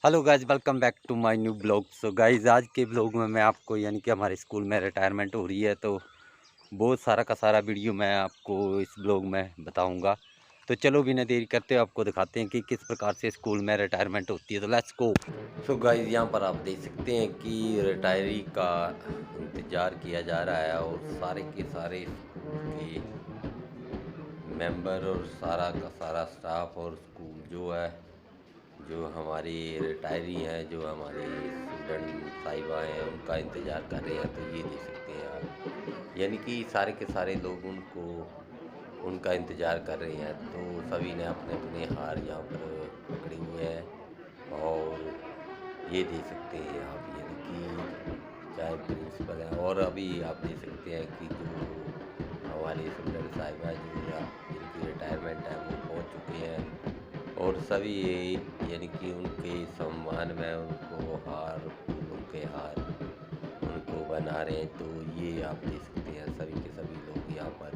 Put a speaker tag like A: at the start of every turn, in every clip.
A: Hello guys, welcome back to my new blog. So guys, आज के blog में मैं आपको कि हमारे स्कूल में रिटायरमेंट हो रही है, तो बहुत सारा का सारा वीडियो मैं आपको इस ब्लॉग में बताऊंगा। तो चलो बिना देरी करते हुए आपको दिखाते हैं कि किस प्रकार से स्कूल में रिटायरमेंट होती है। तो लेट्स गो। सो गाइस, यहाँ पर आप देख सकते हैं कि रिटायरी का इंतज़ार किया जा रहा है और सारे के सारे स्कूल के मेंबर और सारा का सारा स्टाफ और स्कूल जो है, जो हमारी रिटायरी हैं, जो हमारी स्टूडेंट साहिबा हैं, उनका इंतज़ार कर रहे हैं। तो ये देख सकते हैं आप, कि सारे के सारे लोग उनका इंतज़ार कर रहे हैं। तो सभी ने अपने अपने हार यहाँ पर पकड़े हुए हैं और ये देख सकते हैं आप, कि चाहे प्रिंसिपल हैं, और अभी आप देख सकते हैं कि जो हमारे स्टूडेंट साहिबा जो जिनकी रिटायरमेंट है वो पहुँच चुके हैं और सभी कि उनके सम्मान में उनको हार, फूलों के हार उनको बना रहे हैं। तो ये आप देख सकते हैं सभी के सभी लोग यहाँ पर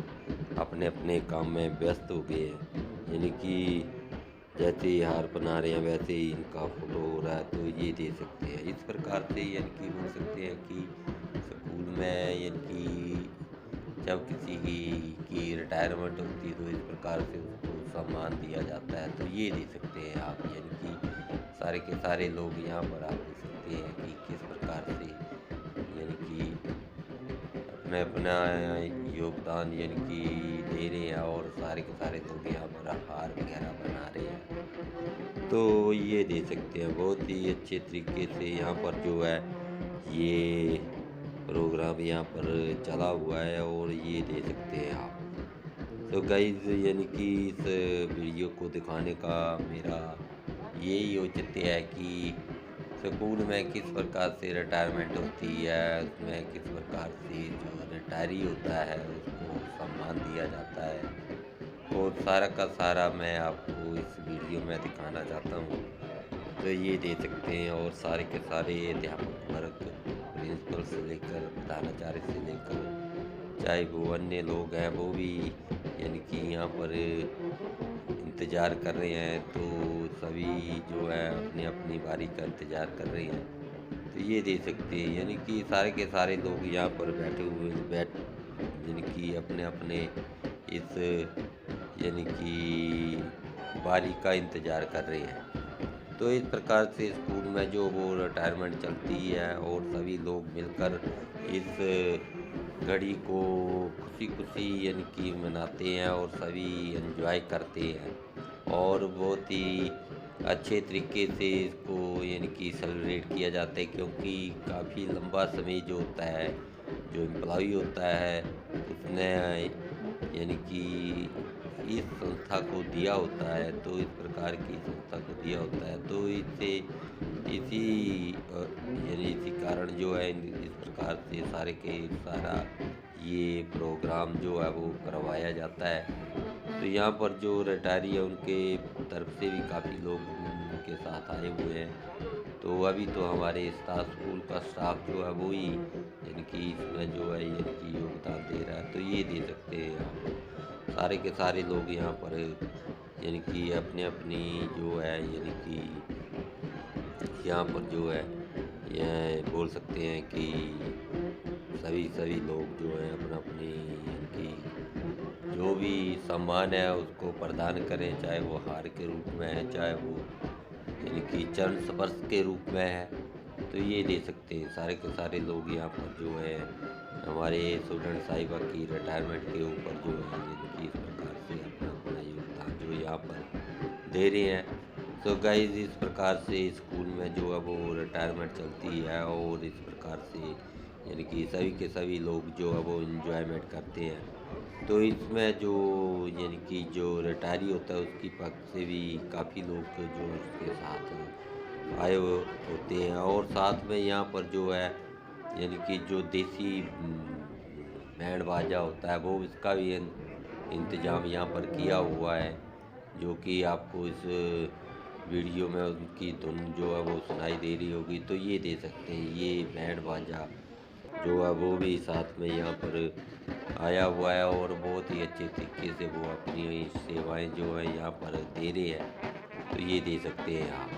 A: अपने अपने काम में व्यस्त हो गए हैं। कि जैसे ही हार बना रहे हैं वैसे ही इनका फोटो हो रहा है। तो ये देख सकते हैं इस प्रकार से, कि बोल सकते हैं कि स्कूल में कि जब किसी की रिटायरमेंट होती है तो इस प्रकार से उसको सम्मान दिया जाता है। तो ये देख सकते हैं आप, कि सारे के सारे लोग यहाँ पर आप देख सकते हैं कि किस प्रकार से कि अपना अपना योगदान कि दे रहे हैं और सारे के सारे लोग यहाँ पर हार वगैरह बना रहे हैं। तो ये दे सकते हैं बहुत ही अच्छे तरीके से यहाँ पर जो है ये प्रोग्राम यहाँ पर चला हुआ है और ये दे सकते हैं आप। तो गाइज़, कि इस वीडियो को दिखाने का मेरा यही औचित्य है कि स्कूल में किस प्रकार से रिटायरमेंट होती है, उसमें किस प्रकार से जो रिटायरी होता है उसको सम्मान दिया जाता है, और सारा का सारा मैं आपको इस वीडियो में दिखाना चाहता हूँ। तो ये दे सकते हैं और सारे के सारे अध्यापक वर्ग, प्रिंसिपल से लेकर प्रधानाचार्य से लेकर चाहे वो अन्य लोग हैं, वो भी कि यहाँ पर इंतज़ार कर रहे हैं। तो सभी जो है अपनी अपनी बारी का इंतज़ार कर रहे हैं। तो ये दे सकते हैं कि सारे के सारे लोग यहाँ पर बैठे हुए कि अपने अपने इस कि बारी का इंतज़ार कर रहे हैं। तो इस प्रकार से स्कूल में जो वो रिटायरमेंट चलती है और सभी लोग मिलकर इस घड़ी को खुशी-खुशी कि मनाते हैं और सभी एन्जॉय करते हैं और बहुत ही अच्छे तरीके से इसको कि सेलिब्रेट किया जाता है, क्योंकि काफ़ी लंबा समय जो होता है, जो एम्प्लॉई होता है उसने कि इस संस्था को दिया होता है। तो इस प्रकार की संस्था को दिया होता है, तो इससे इसी कारण जो है इस प्रकार से सारे के सारा ये प्रोग्राम जो है वो करवाया जाता है। तो यहाँ पर जो रिटायरी है उनके तरफ से भी काफ़ी लोग उनके साथ आए हुए हैं। तो अभी तो हमारे स्कूल का स्टाफ जो है वो ही कि इसमें जो है कि योगदान दे रहा है। तो ये दे सकते हैं आप, सारे के सारे लोग यहाँ पर कि अपने अपनी जो है कि यहाँ पर जो है यह बोल सकते हैं कि सभी सभी लोग जो हैं अपना अपनी कि जो भी सम्मान है उसको प्रदान करें, चाहे वो हार के रूप में है, चाहे वो कि चरण स्पर्श के रूप में है। तो ये दे सकते हैं सारे के सारे लोग यहाँ पर जो है हमारे स्टूडेंट साहिबा की रिटायरमेंट के ऊपर जो है कि इस प्रकार से अपना अपना योगदान जो यहाँ पर दे रहे हैं। तो गाइस, इस प्रकार से स्कूल में जो है वो रिटायरमेंट चलती है और इस प्रकार से कि सभी के सभी लोग जो है वो इन्जॉयमेंट करते हैं। तो इसमें जो कि जो रिटायरी होता है उसकी पक्ष से भी काफ़ी लोग जो उसके साथ आए हुए होते हैं और साथ में यहाँ पर जो है कि जो देसी बैंड बाजा होता है वो इसका भी इंतज़ाम यहाँ पर किया हुआ है, जो कि आपको इस वीडियो में उनकी धुन जो है वो सुनाई दे रही होगी। तो ये दे सकते हैं ये बैंड बाजा जो है वो भी साथ में यहाँ पर आया हुआ है और बहुत ही अच्छे तरीके से वो अपनी सेवाएं जो है यहाँ पर दे रहे हैं। तो ये दे सकते हैं आप।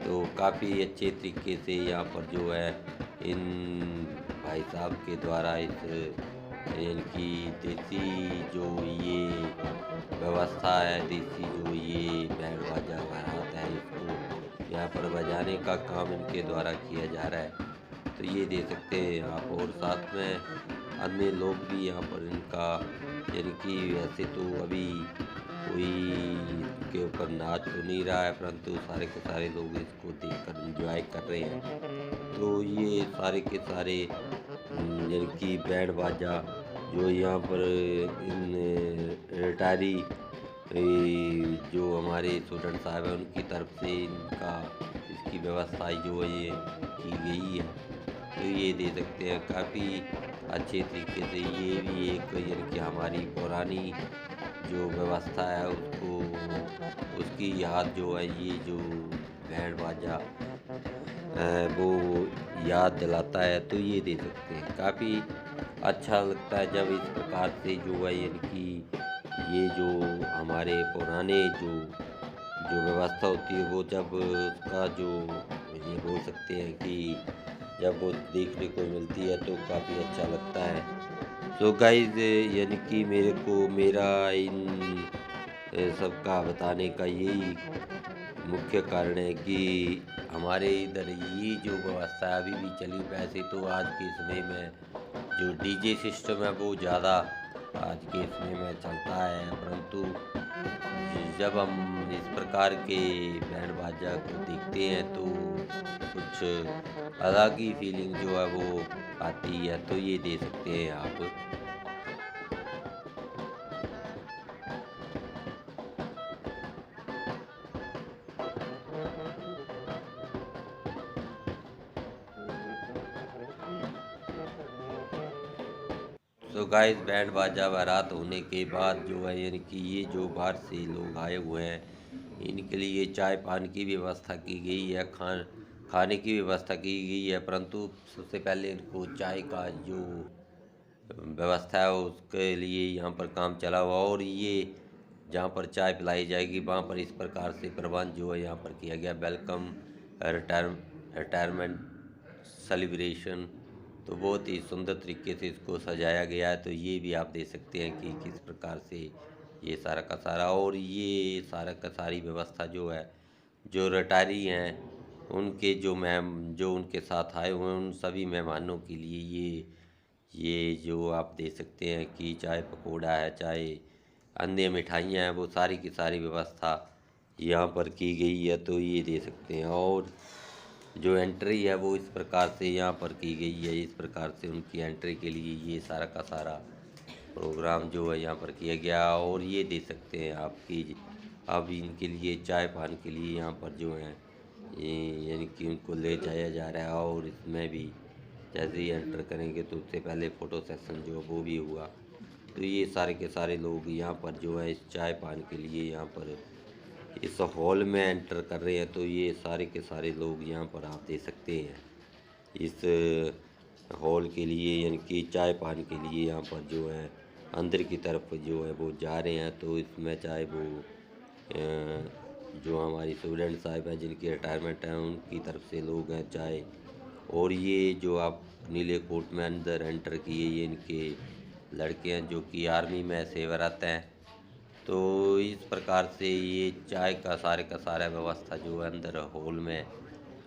A: तो काफ़ी अच्छे तरीके से यहाँ पर जो है इन भाई साहब के द्वारा इस इनकी देसी जो ये व्यवस्था है, देसी जो ये बैंड बाजा बारात है, इसको यहाँ पर बजाने का काम इनके द्वारा किया जा रहा है। तो ये दे सकते हैं आप, और साथ में अन्य लोग भी यहाँ पर इनका, यानी कि वैसे तो अभी कोई के ऊपर नाच तो नहीं रहा है, परंतु सारे के सारे लोग इसको देखकर एंजॉय कर रहे हैं। तो ये सारे के सारे यानी कि बैंड बाजा जो यहाँ पर इन रिटायरी जो हमारे स्टूडेंट साहब हैं उनकी तरफ से इनका इसकी व्यवस्था जो है ये की गई है। तो ये दे सकते हैं काफ़ी अच्छे तरीके से। ये भी एक यानी कि हमारी पुरानी जो व्यवस्था है उसको, उसकी याद जो है ये जो बैंड बाजा वो याद दिलाता है। तो ये दे सकते हैं, काफ़ी अच्छा लगता है जब इस प्रकार से जो है यानी कि ये जो हमारे पुराने जो जो व्यवस्था होती है वो जब उसका जो ये बोल सकते हैं कि जब वो देखने को मिलती है तो काफ़ी अच्छा लगता है। तो गाइज़ यानी कि मेरे को मेरा इन सबका बताने का यही मुख्य कारण है कि हमारे इधर ये जो व्यवस्था अभी भी चली। वैसे तो आज के समय में जो डीजे सिस्टम है वो ज़्यादा आज के समय में चलता है, परंतु जब हम इस प्रकार के बैंड बाजा को देखते हैं तो कुछ अलग ही फीलिंग जो है वो आती है। तो ये दे सकते हैं आप। तो गाइस बैंड बाजा बारात होने के बाद जो है यानी कि ये जो बाहर से लोग आए हुए हैं इनके लिए चाय पान की व्यवस्था की गई है, खाने की व्यवस्था की गई है, परंतु सबसे पहले इनको चाय का जो व्यवस्था है उसके लिए यहाँ पर काम चला हुआ, और ये जहाँ पर चाय पिलाई जाएगी वहाँ पर इस प्रकार से प्रबंध जो है यहाँ पर किया गया। वेलकम रिटायरमेंट सेलिब्रेशन, तो बहुत ही सुंदर तरीके से इसको सजाया गया है। तो ये भी आप देख सकते हैं कि किस प्रकार से ये सारा का सारा, और ये सारा का सारी व्यवस्था जो है जो रिटायरी हैं उनके जो जो उनके साथ आए हुए हैं उन सभी मेहमानों के लिए ये जो आप देख सकते हैं कि चाय पकौड़ा है, चाहे अन्य मिठाइयाँ हैं, वो सारी की सारी व्यवस्था यहाँ पर की गई है। तो ये दे सकते हैं, और जो एंट्री है वो इस प्रकार से यहाँ पर की गई है। इस प्रकार से उनकी एंट्री के लिए ये सारा का सारा प्रोग्राम जो है यहाँ पर किया गया। और ये दे सकते हैं आपकी अब इनके लिए चाय पान के लिए यहाँ पर जो है ये यानी कि उनको ले जाया जा रहा है, और इसमें भी जैसे ही एंटर करेंगे तो उससे पहले फ़ोटो सेक्शन जो वो भी हुआ। तो ये सारे के सारे लोग यहाँ पर जो है इस चाय पान के लिए यहाँ पर इस हॉल में एंटर कर रहे हैं। तो ये सारे के सारे लोग यहाँ पर आप देख सकते हैं इस हॉल के लिए यानी कि चाय पान के लिए यहाँ पर जो है अंदर की तरफ जो है वो जा रहे हैं। तो इसमें चाहे वो जो हमारी स्टूडेंट साहब हैं जिनकी रिटायरमेंट है उनकी तरफ से लोग हैं चाहे, और ये जो आप नीले कोट में अंदर एंटर किए ये इनके लड़के हैं जो कि आर्मी में सेवारत हैं। तो इस प्रकार से ये चाय का सारा व्यवस्था जो है अंदर हॉल में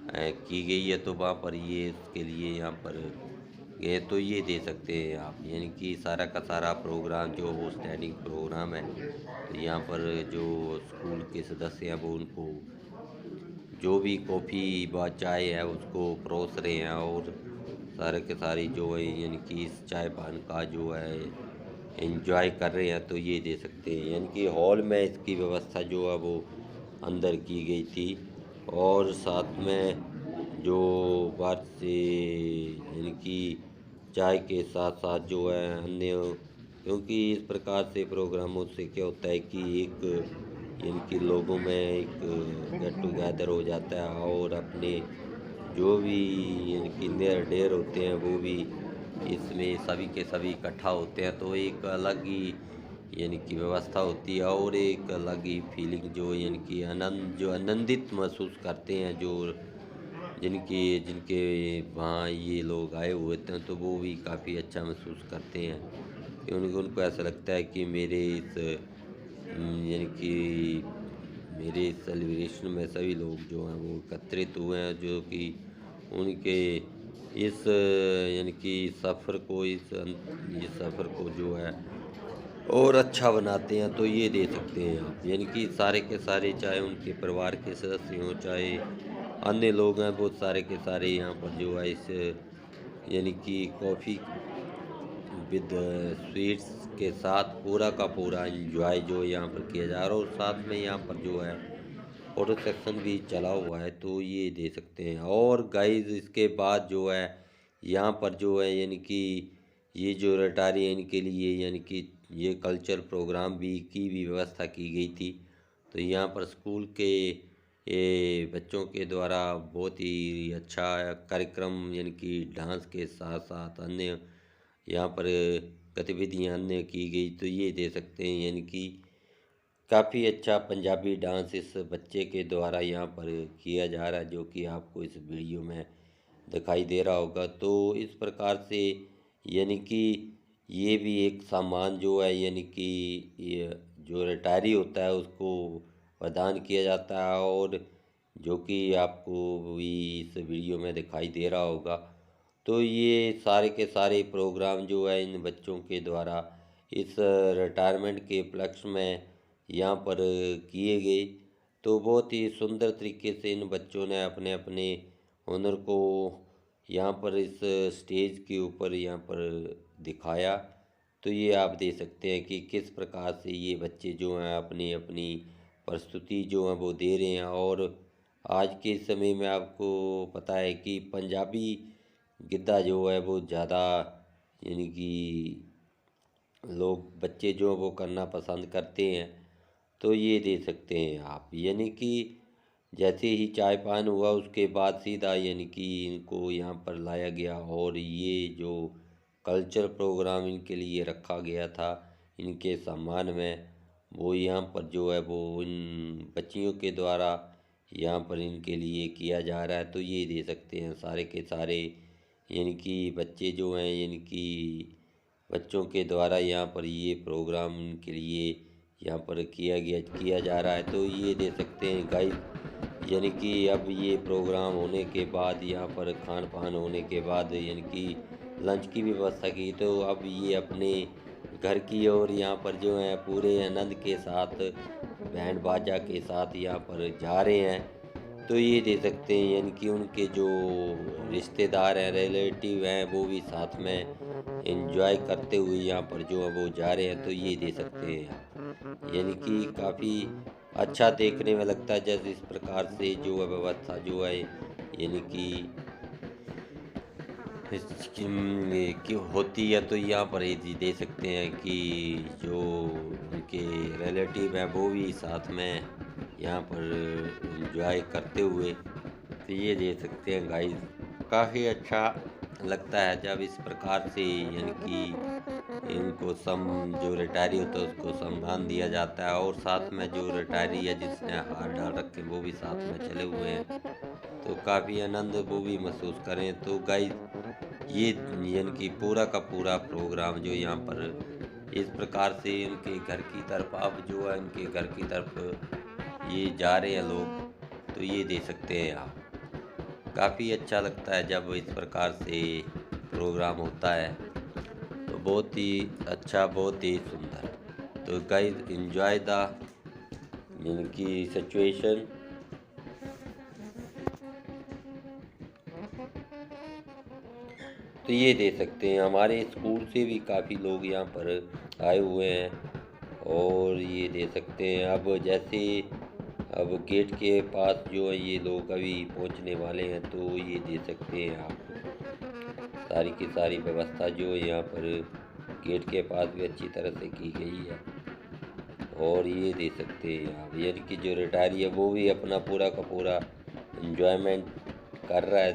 A: की गई है। तो वहाँ पर ये इसके लिए यहाँ पर ये तो ये दे सकते हैं आप, यानी कि सारा का सारा प्रोग्राम जो वो स्टैंडिंग प्रोग्राम है। तो यहाँ पर जो स्कूल के सदस्य हैं वो उनको जो भी कॉफ़ी व चाय है उसको परोस रहे हैं, और सारे के सारे जो है यानी कि इस चाय पान का जो है एंजॉय कर रहे हैं। तो ये दे सकते हैं यानी कि हॉल में इसकी व्यवस्था जो है वो अंदर की गई थी, और साथ में जो बात से यानी कि चाय के साथ साथ जो है अन्य, क्योंकि इस प्रकार से प्रोग्रामों से क्या होता है कि एक इनके लोगों में एक गेट टुगेदर हो जाता है, और अपने जो भी इनकी नियर डेयर होते हैं वो भी इसमें सभी के सभी इकट्ठा होते हैं। तो एक अलग ही यानी कि व्यवस्था होती है, और एक अलग ही फीलिंग जो यानी कि आनंदित महसूस करते हैं, जो जिनके जिनके वहाँ ये लोग आए हुए थे, तो वो भी काफ़ी अच्छा महसूस करते हैं कि उनको उनको ऐसा लगता है कि यानी कि मेरे सेलिब्रेशन में सभी लोग जो हैं वो एकत्रित हुए हैं, जो कि उनके इस यानी कि सफ़र को ये सफ़र को जो है और अच्छा बनाते हैं। तो ये दे सकते हैं आप, यानी कि सारे के सारे, चाहे उनके परिवार के सदस्य हों, चाहे अन्य लोग हैं, बहुत सारे के सारे यहाँ पर जो है इस यानी कि कॉफ़ी विद स्वीट्स के साथ पूरा का पूरा एंजॉय जो यहाँ पर किया जा रहा है, और साथ में यहाँ पर जो है फ़ोटो सेक्शन भी चला हुआ है, तो ये दे सकते हैं। और गाइस इसके बाद जो है यहाँ पर जो है यानी कि ये जो रिटायरियन के लिए यानी कि ये कल्चर प्रोग्राम भी व्यवस्था की गई थी। तो यहाँ पर स्कूल के ये बच्चों के द्वारा बहुत ही अच्छा कार्यक्रम, यानी कि डांस के साथ साथ अन्य यहाँ पर गतिविधियाँ अन्य की गई, तो ये दे सकते हैं। यानी कि काफ़ी अच्छा पंजाबी डांस इस बच्चे के द्वारा यहाँ पर किया जा रहा है, जो कि आपको इस वीडियो में दिखाई दे रहा होगा। तो इस प्रकार से यानी कि ये भी एक सामान जो है, यानी कि ये जो रिटायरी होता है उसको प्रदान किया जाता है, और जो कि आपको भी इस वीडियो में दिखाई दे रहा होगा। तो ये सारे के सारे प्रोग्राम जो है इन बच्चों के द्वारा इस रिटायरमेंट के उपलक्ष्य में यहाँ पर किए गए। तो बहुत ही सुंदर तरीके से इन बच्चों ने अपने अपने हुनर को यहाँ पर इस स्टेज के ऊपर यहाँ पर दिखाया। तो ये आप देख सकते हैं कि किस प्रकार से ये बच्चे जो हैं अपनी अपनी प्रस्तुति जो है वो दे रहे हैं। और आज के समय में आपको पता है कि पंजाबी गिद्धा जो है वो ज़्यादा यानी कि लोग बच्चे जो हैं वो करना पसंद करते हैं। तो ये दे सकते हैं आप, यानी कि जैसे ही चाय पान हुआ उसके बाद सीधा यानी कि इनको यहाँ पर लाया गया, और ये जो कल्चर प्रोग्राम इनके लिए रखा गया था इनके सम्मान में, वो यहाँ पर जो है वो इन बच्चियों के द्वारा यहाँ पर इनके लिए किया जा रहा है। तो ये दे सकते हैं सारे के सारे, यानी कि बच्चे जो हैं यानी कि बच्चों के द्वारा यहाँ पर ये प्रोग्राम के लिए यहाँ पर किया जा रहा है। तो ये दे सकते हैं गाइस, यानी कि अब ये प्रोग्राम होने के बाद यहाँ पर खान पान होने के बाद यानी कि लंच की भी व्यवस्था की, तो अब ये अपने घर की ओर यहाँ पर जो है पूरे आनंद के साथ बैंड बाजा के साथ यहाँ पर जा रहे हैं। तो ये दे सकते हैं, यानी कि उनके जो रिश्तेदार हैं, रिलेटिव हैं, वो भी साथ में एंजॉय करते हुए यहाँ पर जो है वो जा रहे हैं। तो ये दे सकते हैं आप, यानी कि काफ़ी अच्छा देखने में लगता है, जैसे इस प्रकार से जो है व्यवस्था जो है यानी कि की होती है। तो यहाँ पर ये दे सकते हैं कि जो उनके रिलेटिव हैं वो भी साथ में यहाँ पर एंजॉय करते हुए, तो ये दे सकते हैं गाइस। काफ़ी अच्छा लगता है जब इस प्रकार से यानी कि इनको जो रिटायरी होता है उसको सम्मान दिया जाता है, और साथ में जो रिटायरी है जिसने हार डाल रखे वो भी साथ में चले हुए हैं, तो काफ़ी आनंद वो भी महसूस करें। तो गाइस ये यानी कि पूरा का पूरा प्रोग्राम जो यहाँ पर इस प्रकार से इनके घर की तरफ, अब जो है इनके घर की तरफ ये जा रहे हैं लोग, तो ये दे सकते हैं आप। काफ़ी अच्छा लगता है जब इस प्रकार से प्रोग्राम होता है, तो बहुत ही अच्छा, बहुत ही सुंदर। तो गाइस एंजॉय द यानी कि सिचुएशन। तो ये दे सकते हैं, हमारे स्कूल से भी काफ़ी लोग यहाँ पर आए हुए हैं, और ये दे सकते हैं। अब जैसे अब गेट के पास जो है ये लोग अभी पहुँचने वाले हैं, तो ये दे सकते हैं आप। सारी की सारी व्यवस्था जो है यहाँ पर गेट के पास भी अच्छी तरह से की गई है, और ये दे सकते हैं आप, यानी कि जो रिटायरी है वो भी अपना पूरा का पूरा एंजॉयमेंट कर रहा है,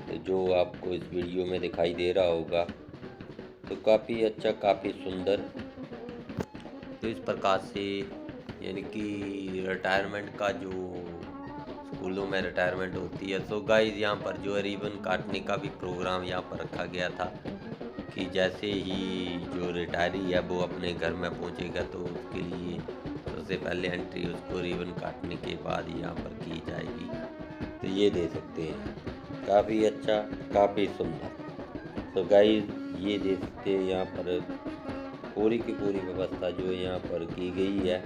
A: तो जो आपको इस वीडियो में दिखाई दे रहा होगा। तो काफ़ी अच्छा, काफ़ी सुंदर तो इस प्रकार से यानी कि रिटायरमेंट का जो स्कूलों में रिटायरमेंट होती है, तो गाइस यहाँ पर जो है रिबन काटने का भी प्रोग्राम यहाँ पर रखा गया था कि जैसे ही जो रिटायरी है वो अपने घर में पहुँचेगा तो उसके लिए सबसे पहले एंट्री उसको रिबन काटने के बाद यहाँ पर की जाएगी। तो ये दे सकते हैं, काफ़ी अच्छा, काफ़ी सुंदर। तो गाइस ये दे सकते हैं यहाँ पर पूरी की पूरी व्यवस्था जो यहाँ पर की गई है,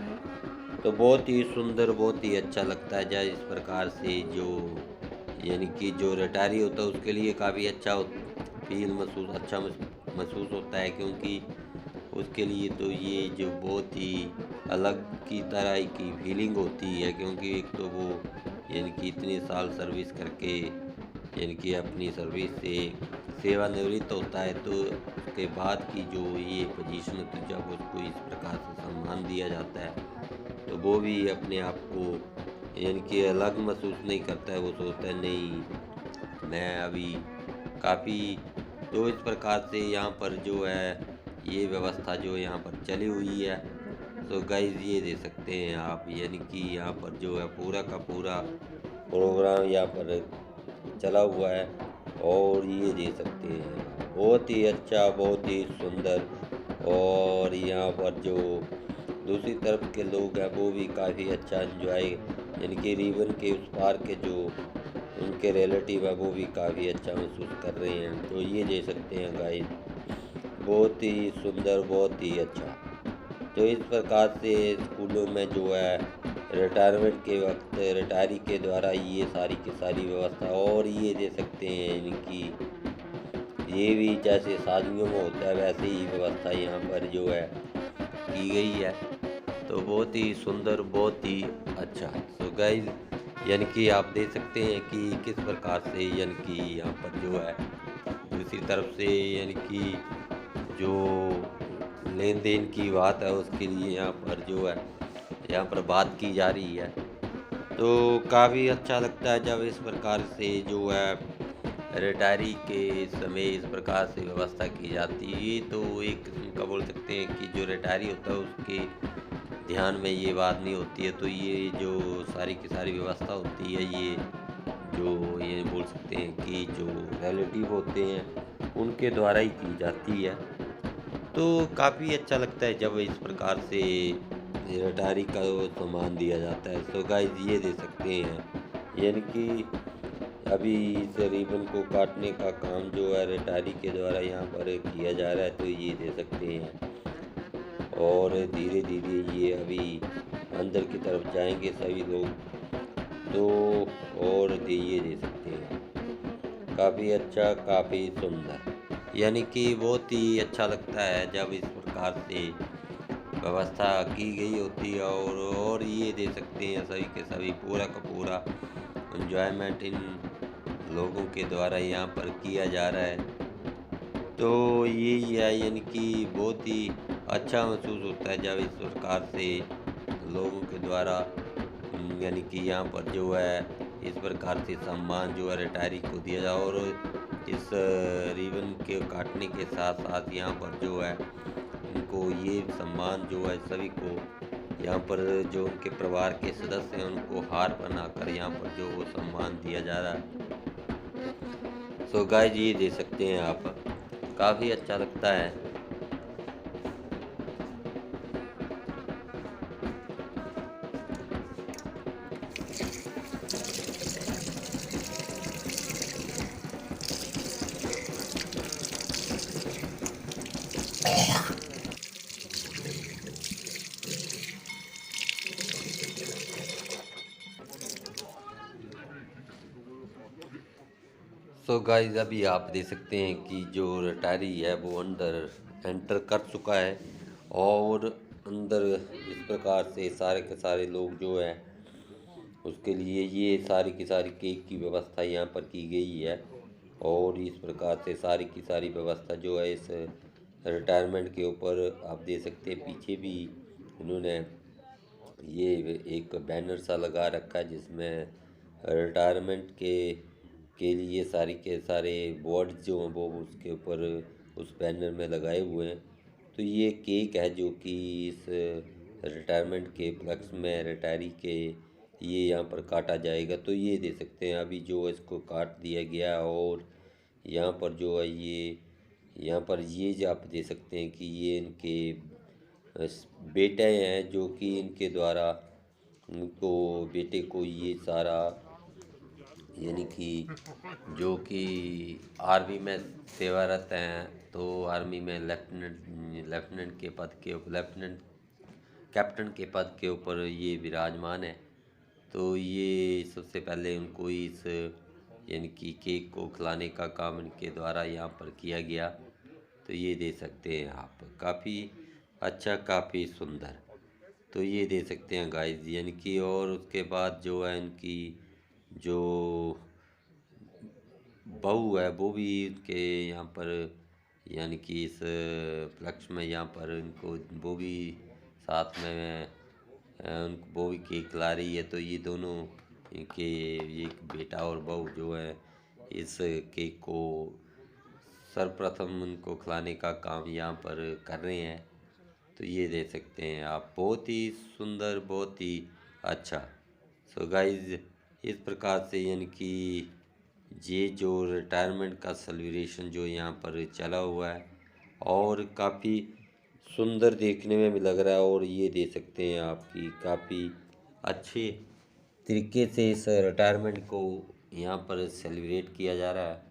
A: तो बहुत ही सुंदर, बहुत ही अच्छा लगता है। जब इस प्रकार से जो यानी कि जो रिटायरी होता है उसके लिए काफ़ी अच्छा फील महसूस अच्छा महसूस होता है, क्योंकि उसके लिए तो ये जो बहुत ही अलग की तरह की फीलिंग होती है, क्योंकि एक तो वो यानी कि इतने साल सर्विस करके यानी कि अपनी सर्विस से सेवानिवृत्त होता है, तो उसके बाद की जो ये पोजीशन होती है जब उसको इस प्रकार से सम्मान दिया जाता है, तो वो भी अपने आप को यानी कि अलग महसूस नहीं करता है। वो सोचता है नहीं, मैं अभी काफ़ी, तो इस प्रकार से यहाँ पर जो है ये व्यवस्था जो यहाँ पर चली हुई है। तो गाइस ये दे सकते हैं आप, यानी कि यहाँ पर जो है पूरा का पूरा प्रोग्राम यहाँ पर चला हुआ है, और ये दे सकते हैं बहुत ही अच्छा, बहुत ही सुंदर। और यहाँ पर जो दूसरी तरफ के लोग हैं वो भी काफ़ी अच्छा एंजॉय, यानी कि रिवन के उस पार के जो उनके रिलेटिव है वो भी काफ़ी अच्छा महसूस कर रहे हैं। तो ये दे सकते हैं गाइस, बहुत ही सुंदर, बहुत ही अच्छा। तो इस प्रकार से स्कूलों में जो है रिटायरमेंट के वक्त रिटायरी के द्वारा ये सारी की सारी व्यवस्था, और ये दे सकते हैं इनकी, ये भी जैसे शादियों में होता है वैसे ही व्यवस्था यहाँ पर जो है की गई है। तो बहुत ही सुंदर, बहुत ही अच्छा। तो गाइज यानी कि आप देख सकते हैं कि किस प्रकार से यानी कि यहाँ पर जो है दूसरी तरफ से यानी कि जो लेन देन की बात है उसके लिए यहाँ पर जो है यहाँ पर बात की जा रही है। तो काफ़ी अच्छा लगता है जब इस प्रकार से जो है रिटायरी के समय इस प्रकार से व्यवस्था की जाती है। तो एक किस्म का बोल सकते हैं कि जो रिटायरी होता है उसके ध्यान में ये बात नहीं होती है, तो ये जो सारी की सारी व्यवस्था होती है ये जो ये बोल सकते हैं कि जो रिलेटिव होते हैं उनके द्वारा ही की जाती है। तो काफ़ी अच्छा लगता है जब इस प्रकार से रिटायरी का वो सम्मान दिया जाता है। तो गाइस ये दे सकते हैं, यानी कि अभी इस रिबन को काटने का काम जो है रिटायरी के द्वारा यहाँ पर किया जा रहा है, तो ये दे सकते हैं। और धीरे धीरे ये अभी अंदर की तरफ जाएंगे सभी लोग, तो और ये दे सकते हैं काफ़ी अच्छा, काफ़ी सुंदर, यानी कि बहुत ही अच्छा लगता है जब इस प्रकार से व्यवस्था की गई होती है। और ये दे सकते हैं सभी के सभी पूरा का पूरा एंजॉयमेंट इन लोगों के द्वारा यहाँ पर किया जा रहा है। तो यही है, यानी कि बहुत ही अच्छा महसूस होता है जब इस प्रकार से लोगों के द्वारा यानी कि यहाँ पर जो है इस प्रकार से सम्मान जो है रिटायरी को दिया जाए। और इस रिबन के काटने के साथ साथ यहाँ पर जो है उनको ये सम्मान जो है सभी को यहाँ पर जो उनके परिवार के सदस्य हैं उनको हार बनाकर यहाँ पर जो वो सम्मान दिया जा रहा है। सो गाइस ये दे सकते हैं आप, काफ़ी अच्छा लगता है। सो गाइस अभी आप देख सकते हैं कि जो रिटायरी है वो अंदर एंटर कर चुका है, और अंदर इस प्रकार से सारे के सारे लोग जो है उसके लिए ये सारी की सारी केक की व्यवस्था यहाँ पर की गई है। और इस प्रकार से सारी की सारी व्यवस्था जो है इस रिटायरमेंट के ऊपर आप देख सकते हैं, पीछे भी इन्होंने ये एक बैनर सा लगा रखा है जिसमें रिटायरमेंट के लिए सारी के सारे बोर्ड जो हैं वो उसके ऊपर उस बैनर में लगाए हुए हैं। तो ये केक है जो कि इस रिटायरमेंट के उपलक्ष्य में रिटायरी के ये यहाँ पर काटा जाएगा। तो ये दे सकते हैं अभी जो इसको काट दिया गया। और यहाँ पर जो है ये यहाँ पर ये जो आप दे सकते हैं कि ये इनके बेटे हैं जो कि इनके द्वारा उनको बेटे को ये सारा यानी कि जो कि आर्मी में सेवारत हैं, तो आर्मी में लेफ्टिनेंट के पद के लेफ्टिनेंट कैप्टन के पद के ऊपर ये विराजमान है। तो ये सबसे पहले उनको इस यानी कि केक को खिलाने का काम इनके द्वारा यहाँ पर किया गया। तो ये दे सकते हैं आप, काफ़ी अच्छा, काफ़ी सुंदर। तो ये दे सकते हैं गाइस यानी कि। और उसके बाद जो है इनकी जो बहू है वो भी इनके यहाँ पर यानी कि इस उपलक्ष्य में यहाँ पर इनको वो भी साथ में उनको वो भी केक खिला रही है। तो ये दोनों इनके ये बेटा और बहू जो है इस केक को सर्वप्रथम उनको खिलाने का काम यहाँ पर कर रहे हैं। तो ये दे सकते हैं आप, बहुत ही सुंदर, बहुत ही अच्छा। सो गाइज इस प्रकार से यानी कि ये जो रिटायरमेंट का सेलिब्रेशन जो यहाँ पर चला हुआ है और काफ़ी सुंदर देखने में भी लग रहा है। और ये दे सकते हैं आप कि काफ़ी अच्छे तरीके से इस रिटायरमेंट को यहाँ पर सेलिब्रेट किया जा रहा है।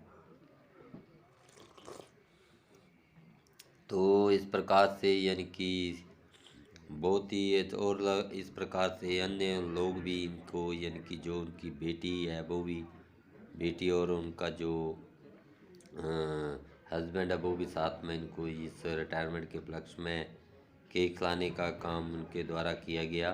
A: तो इस प्रकार से यानी कि बहुत ही और इस प्रकार से अन्य लोग भी इनको यानी कि जो उनकी बेटी है वो भी बेटी और उनका जो हस्बैंड है वो भी साथ में इनको इस रिटायरमेंट के उपलक्ष्य में केक खिलाने का काम उनके द्वारा किया गया।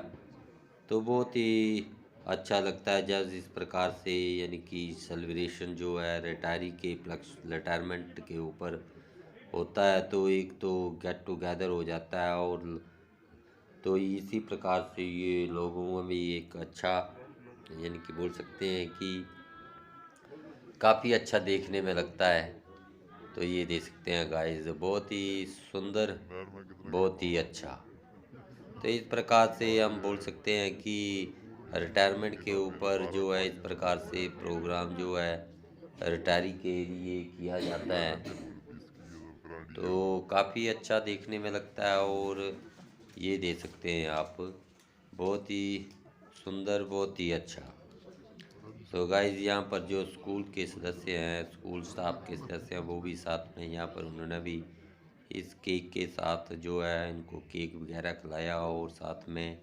A: तो बहुत ही अच्छा लगता है जब इस प्रकार से यानी कि सेलिब्रेशन जो है रिटायरी के उपलक्ष्य रिटायरमेंट के ऊपर होता है। तो एक तो गेट टुगेदर हो जाता है। और तो इसी प्रकार से ये लोगों में भी एक अच्छा यानी कि बोल सकते हैं कि काफ़ी अच्छा देखने में लगता है। तो ये देख सकते हैं गाइस, बहुत ही सुंदर, बहुत ही अच्छा। तो इस प्रकार से हम बोल सकते हैं कि रिटायरमेंट के ऊपर जो है इस प्रकार से प्रोग्राम जो है रिटायरी के लिए किया जाता है। तो काफ़ी अच्छा देखने में लगता है। और ये दे सकते हैं आप, बहुत ही सुंदर, बहुत ही अच्छा। तो गाइज यहाँ पर जो स्कूल के सदस्य हैं, स्कूल स्टाफ के सदस्य हैं, वो भी साथ में यहाँ पर उन्होंने भी इस केक के साथ जो है इनको केक वगैरह खिलाया और साथ में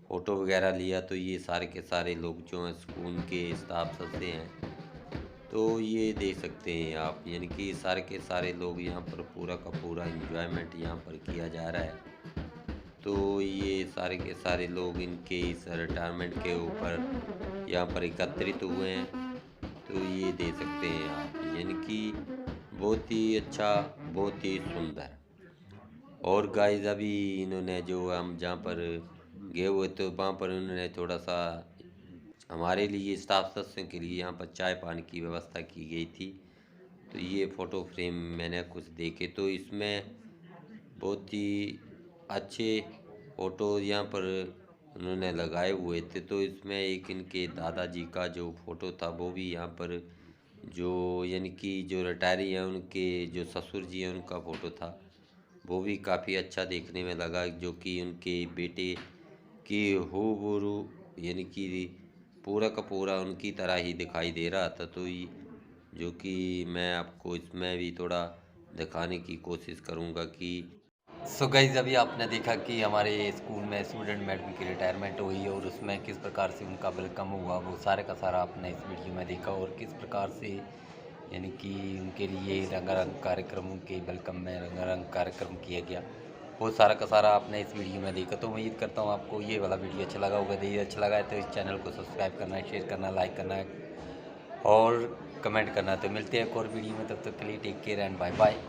A: फ़ोटो वगैरह लिया। तो ये सारे के सारे लोग जो हैं स्कूल के स्टाफ सदस्य हैं। तो ये देख सकते हैं आप यानी कि सारे के सारे लोग यहाँ पर पूरा का पूरा एंजॉयमेंट यहाँ पर किया जा रहा है। तो ये सारे के सारे लोग इनके इस रिटायरमेंट के ऊपर यहाँ पर एकत्रित हुए हैं। तो ये देख सकते हैं आप यानी कि बहुत ही अच्छा, बहुत ही सुंदर। और गाइस अभी इन्होंने जो हम जहाँ पर गए हुए तो वहाँ पर उन्होंने थोड़ा सा हमारे लिए स्टाफ सदस्यों के लिए यहाँ पर चाय पानी की व्यवस्था की गई थी। तो ये फ़ोटो फ्रेम मैंने कुछ देखे तो इसमें बहुत ही अच्छे फ़ोटो यहाँ पर उन्होंने लगाए हुए थे। तो इसमें एक इनके दादाजी का जो फ़ोटो था वो भी यहाँ पर जो यानी कि जो रिटायरी हैं उनके जो ससुर जी हैं उनका फ़ोटो था, वो भी काफ़ी अच्छा देखने में लगा। जो कि उनके बेटे की हूबहू यानी कि पूरा का पूरा उनकी तरह ही दिखाई दे रहा था। तो जो कि मैं आपको इसमें भी थोड़ा दिखाने की कोशिश करूँगा कि सो गाइस अभी आपने देखा कि हमारे स्कूल में स्टूडेंट मेडल की रिटायरमेंट हुई और उसमें किस प्रकार से उनका वेलकम हुआ, वो सारे का सारा आपने इस वीडियो में देखा। और किस प्रकार से यानी कि उनके लिए रंगारंग कार्यक्रमों के वेलकम में रंगारंग कार्यक्रम किया गया, वो सारा का सारा आपने इस वीडियो में देखा। तो उम्मीद करता हूँ आपको ये वाला वीडियो अच्छा लगा होगा। यदि अच्छा लगा है तो इस चैनल को सब्सक्राइब करना है, शेयर करना, लाइक करना है और कमेंट करना है। तो मिलते हैं एक और वीडियो में, तब तक के लिए take care and bye bye.